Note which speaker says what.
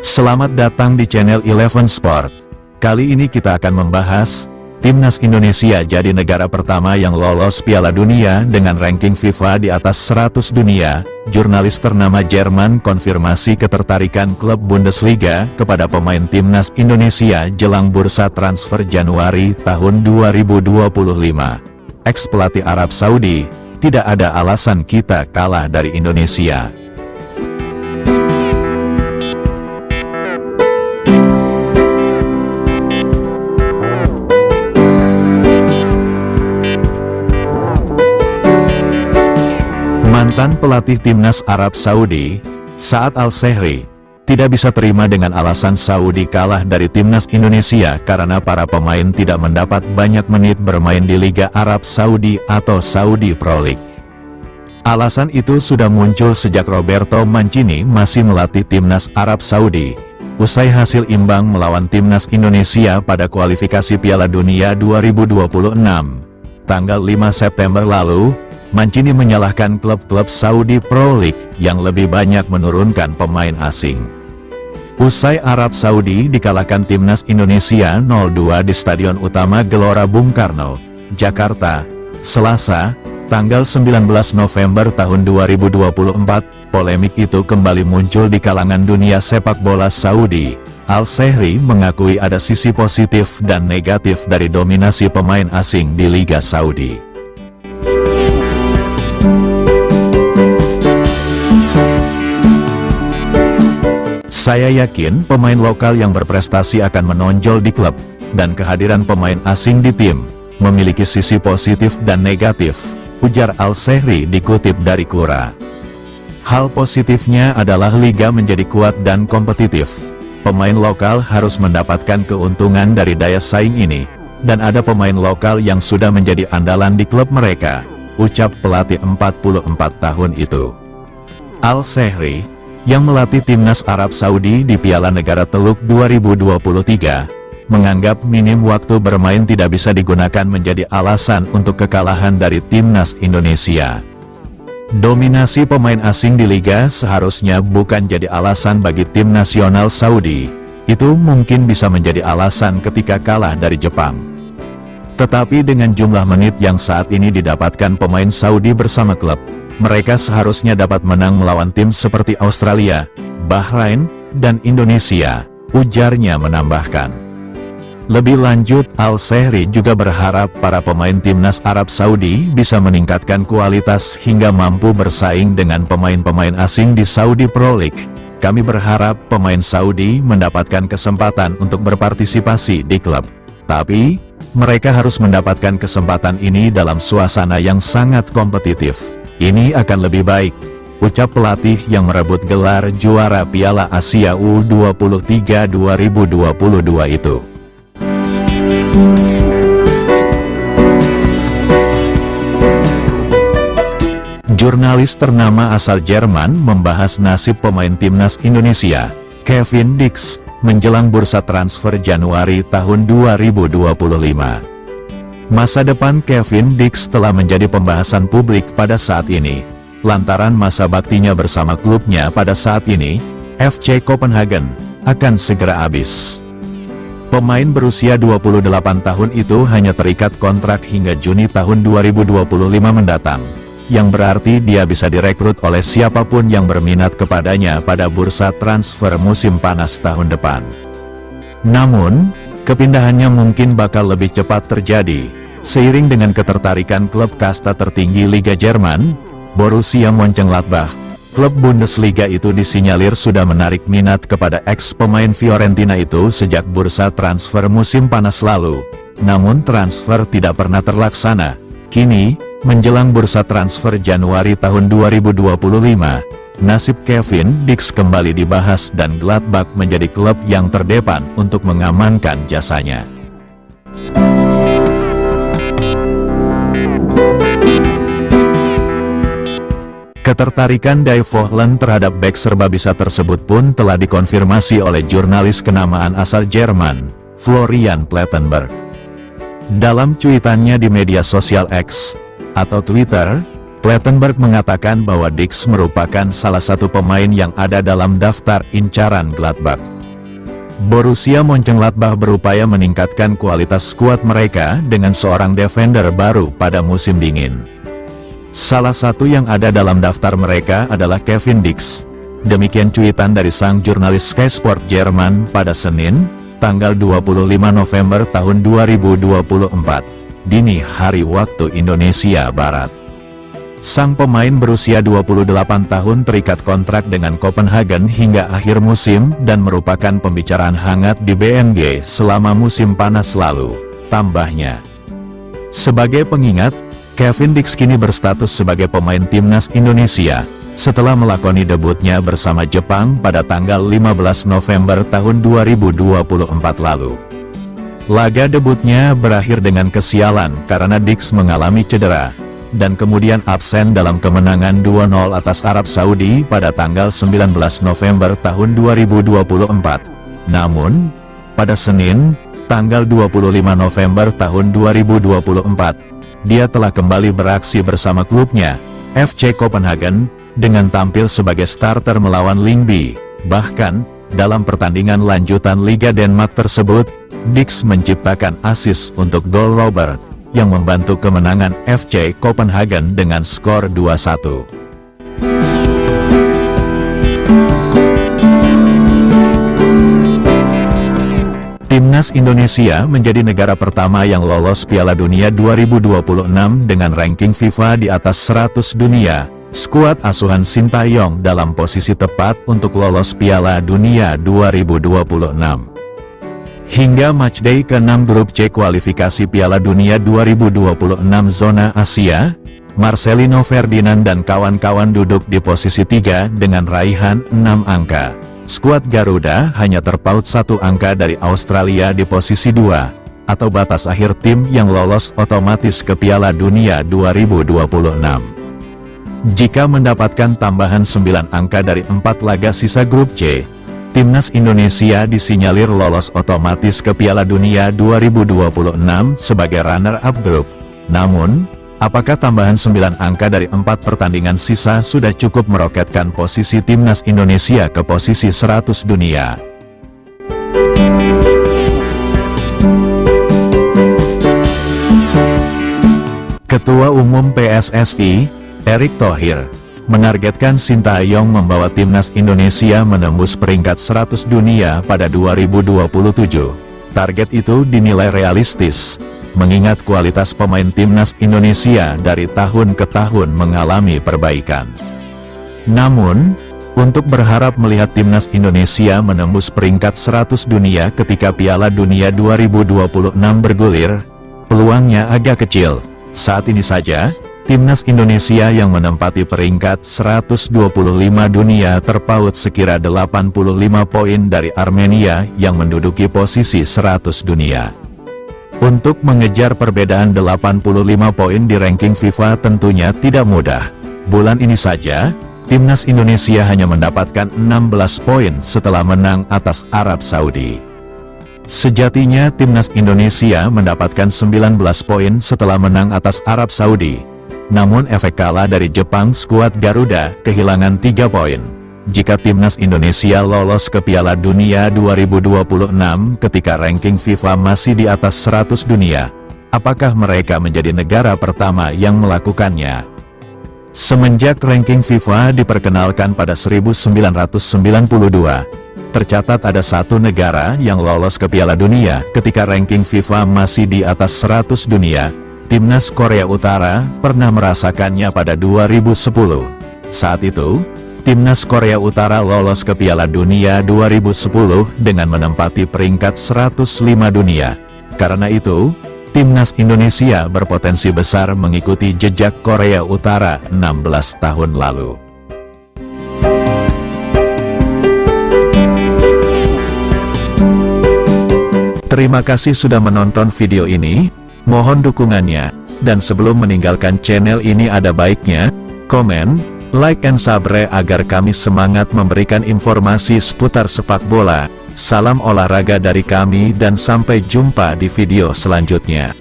Speaker 1: Selamat datang di channel Eleven Sport. Kali ini kita akan membahas, Timnas Indonesia jadi negara pertama yang lolos Piala Dunia dengan ranking FIFA di atas 100 dunia. Jurnalis ternama Jerman konfirmasi ketertarikan klub Bundesliga kepada pemain Timnas Indonesia jelang bursa transfer Januari tahun 2025. Ex-pelatih Arab Saudi, tidak ada alasan kita kalah dari Indonesia. Mantan pelatih Timnas Arab Saudi, Saad Al-Sehri, tidak bisa terima dengan alasan Saudi kalah dari Timnas Indonesia karena para pemain tidak mendapat banyak menit bermain di Liga Arab Saudi atau Saudi Pro League. Alasan itu sudah muncul sejak Roberto Mancini masih melatih Timnas Arab Saudi, usai hasil imbang melawan Timnas Indonesia pada kualifikasi Piala Dunia 2026. Tanggal 5 September lalu, Mancini menyalahkan klub-klub Saudi Pro League yang lebih banyak menurunkan pemain asing. Usai Arab Saudi dikalahkan Timnas Indonesia 0-2 di Stadion Utama Gelora Bung Karno, Jakarta, Selasa, tanggal 19 November tahun 2024, polemik itu kembali muncul di kalangan dunia sepak bola Saudi. Al-Sehri mengakui ada sisi positif dan negatif dari dominasi pemain asing di Liga Saudi. Saya yakin pemain lokal yang berprestasi akan menonjol di klub, dan kehadiran pemain asing di tim memiliki sisi positif dan negatif, ujar Al-Sehri dikutip dari Quora. Hal positifnya adalah liga menjadi kuat dan kompetitif. Pemain lokal harus mendapatkan keuntungan dari daya saing ini, dan ada pemain lokal yang sudah menjadi andalan di klub mereka, ucap pelatih 44 tahun itu. Al-Sehri, yang melatih Timnas Arab Saudi di Piala Negara Teluk 2023, menganggap minim waktu bermain tidak bisa digunakan menjadi alasan untuk kekalahan dari Timnas Indonesia. Dominasi pemain asing di Liga seharusnya bukan jadi alasan bagi tim nasional Saudi, itu mungkin bisa menjadi alasan ketika kalah dari Jepang. Tetapi dengan jumlah menit yang saat ini didapatkan pemain Saudi bersama klub, mereka seharusnya dapat menang melawan tim seperti Australia, Bahrain, dan Indonesia, ujarnya menambahkan. Lebih lanjut, Al-Sehri juga berharap para pemain Timnas Arab Saudi bisa meningkatkan kualitas hingga mampu bersaing dengan pemain-pemain asing di Saudi Pro League. Kami berharap pemain Saudi mendapatkan kesempatan untuk berpartisipasi di klub. Tapi, mereka harus mendapatkan kesempatan ini dalam suasana yang sangat kompetitif. Ini akan lebih baik, ucap pelatih yang merebut gelar juara Piala Asia U23 2022 itu. Jurnalis ternama asal Jerman membahas nasib pemain Timnas Indonesia, Kevin Dix, menjelang bursa transfer Januari tahun 2025. Masa depan Kevin Dix telah menjadi pembahasan publik pada saat ini, lantaran masa baktinya bersama klubnya pada saat ini, FC Copenhagen, akan segera habis. Pemain berusia 28 tahun itu hanya terikat kontrak hingga Juni tahun 2025 mendatang, yang berarti dia bisa direkrut oleh siapapun yang berminat kepadanya pada bursa transfer musim panas tahun depan. Namun, kepindahannya mungkin bakal lebih cepat terjadi seiring dengan ketertarikan klub kasta tertinggi Liga Jerman, Borussia Mönchengladbach. Klub Bundesliga itu disinyalir sudah menarik minat kepada ex-pemain Fiorentina itu sejak bursa transfer musim panas lalu. Namun transfer tidak pernah terlaksana. Kini, menjelang bursa transfer Januari tahun 2025, nasib Kevin Dix kembali dibahas dan Gladbach menjadi klub yang terdepan untuk mengamankan jasanya. Ketertarikan Die Vohland terhadap bek serbabisa tersebut pun telah dikonfirmasi oleh jurnalis kenamaan asal Jerman, Florian Plettenberg. Dalam cuitannya di media sosial X, atau Twitter, Plettenberg mengatakan bahwa Dix merupakan salah satu pemain yang ada dalam daftar incaran Gladbach. Borussia Mönchengladbach berupaya meningkatkan kualitas skuad mereka dengan seorang defender baru pada musim dingin. Salah satu yang ada dalam daftar mereka adalah Kevin Dix. Demikian cuitan dari sang jurnalis Sky Sport Jerman pada Senin, tanggal 25 November tahun 2024, dini hari waktu Indonesia Barat. Sang pemain berusia 28 tahun terikat kontrak dengan Copenhagen hingga akhir musim dan merupakan pembicaraan hangat di BNG selama musim panas lalu, tambahnya. Sebagai pengingat, Kevin Dix kini berstatus sebagai pemain timnas Indonesia, setelah melakoni debutnya bersama Jepang pada tanggal 15 November tahun 2024 lalu. Laga debutnya berakhir dengan kesialan karena Dix mengalami cedera, dan kemudian absen dalam kemenangan 2-0 atas Arab Saudi pada tanggal 19 November tahun 2024. Namun, pada Senin, tanggal 25 November tahun 2024, dia telah kembali beraksi bersama klubnya, FC Copenhagen, dengan tampil sebagai starter melawan Lyngby. Bahkan, dalam pertandingan lanjutan Liga Denmark tersebut, Dix menciptakan assist untuk gol Robert, yang membantu kemenangan FC Copenhagen dengan skor 2-1. Timnas Indonesia menjadi negara pertama yang lolos Piala Dunia 2026 dengan ranking FIFA di atas 100 dunia. Skuad asuhan Sintayong dalam posisi tepat untuk lolos Piala Dunia 2026. Hingga matchday ke-6 grup C kualifikasi Piala Dunia 2026 zona Asia, Marcelino Ferdinand dan kawan-kawan duduk di posisi 3 dengan raihan 6 angka. Skuad Garuda hanya terpaut 1 angka dari Australia di posisi 2, atau batas akhir tim yang lolos otomatis ke Piala Dunia 2026. Jika mendapatkan tambahan 9 angka dari 4 laga sisa grup C, Timnas Indonesia disinyalir lolos otomatis ke Piala Dunia 2026 sebagai runner-up grup. Namun, apakah tambahan 9 angka dari 4 pertandingan sisa sudah cukup meroketkan posisi Timnas Indonesia ke posisi 100 dunia? Ketua Umum PSSI, Erick Thohir, menargetkan Sintayong membawa timnas Indonesia menembus peringkat 100 dunia pada 2027. Target itu dinilai realistis, mengingat kualitas pemain timnas Indonesia dari tahun ke tahun mengalami perbaikan. Namun, untuk berharap melihat timnas Indonesia menembus peringkat 100 dunia ketika Piala Dunia 2026 bergulir, peluangnya agak kecil. Saat ini saja, Timnas Indonesia yang menempati peringkat 125 dunia terpaut sekira 85 poin dari Armenia yang menduduki posisi 100 dunia. Untuk mengejar perbedaan 85 poin di ranking FIFA tentunya tidak mudah. Bulan ini saja, Timnas Indonesia hanya mendapatkan 16 poin setelah menang atas Arab Saudi. Sejatinya Timnas Indonesia mendapatkan 19 poin setelah menang atas Arab Saudi. Namun efek kalah dari Jepang, skuad Garuda kehilangan 3 poin. Jika Timnas Indonesia lolos ke Piala Dunia 2026 ketika ranking FIFA masih di atas 100 dunia, apakah mereka menjadi negara pertama yang melakukannya? Semenjak ranking FIFA diperkenalkan pada 1992, tercatat ada 1 negara yang lolos ke Piala Dunia ketika ranking FIFA masih di atas 100 dunia. Timnas Korea Utara pernah merasakannya pada 2010. Saat itu, Timnas Korea Utara lolos ke Piala Dunia 2010 dengan menempati peringkat 105 dunia. Karena itu, Timnas Indonesia berpotensi besar mengikuti jejak Korea Utara 16 tahun lalu. Terima kasih sudah menonton video ini. Mohon dukungannya, dan sebelum meninggalkan channel ini ada baiknya, komen, like and subscribe agar kami semangat memberikan informasi seputar sepak bola. Salam olahraga dari kami dan sampai jumpa di video selanjutnya.